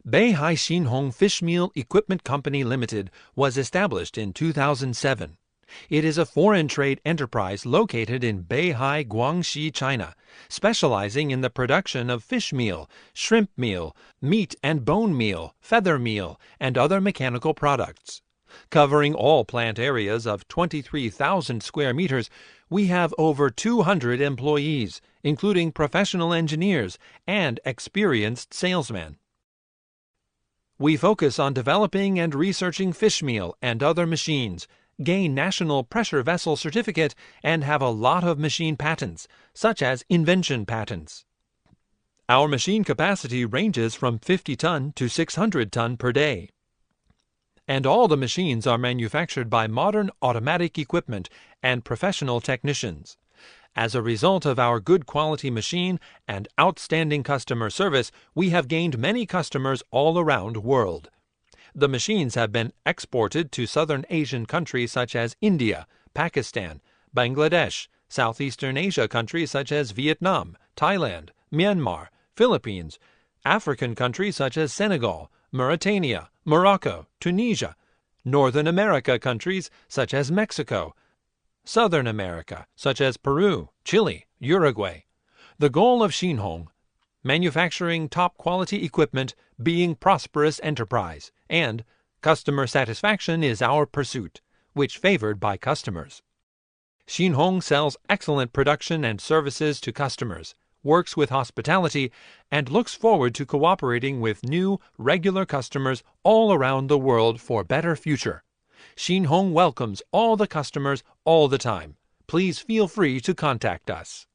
Beihai Xinhong Fishmeal Equipment Company Limited was established in 2007. It is a foreign trade enterprise located in Beihai, Guangxi, China, specializing in the production of fish meal, shrimp meal, meat and bone meal, feather meal, and other mechanical products. Covering all plant areas of 23,000 square meters, we have over 200 employees, including professional engineers and experienced salesmen. We focus on developing and researching fish meal and other machines, gain National Pressure Vessel Certificate, and have a lot of machine patents, such as invention patents. Our machine capacity ranges from 50 ton to 600 ton per day. And all the machines are manufactured by modern automatic equipment and professional technicians. As a result of our good quality machine and outstanding customer service, we have gained many customers all around the world. The machines have been exported to Southern Asian countries such as India, Pakistan, Bangladesh, Southeastern Asia countries such as Vietnam, Thailand, Myanmar, Philippines, African countries such as Senegal, Mauritania, Morocco, Tunisia, Northern America countries such as Mexico, Southern America such as Peru, Chile, Uruguay. The goal of Xinhong: manufacturing top-quality equipment, being prosperous enterprise, and customer satisfaction is our pursuit, which favored by customers. Xinhong sells excellent production and services to customers, works with hospitality, and looks forward to cooperating with new, regular customers all around the world for better future. Xinhong welcomes all the customers all the time. Please feel free to contact us.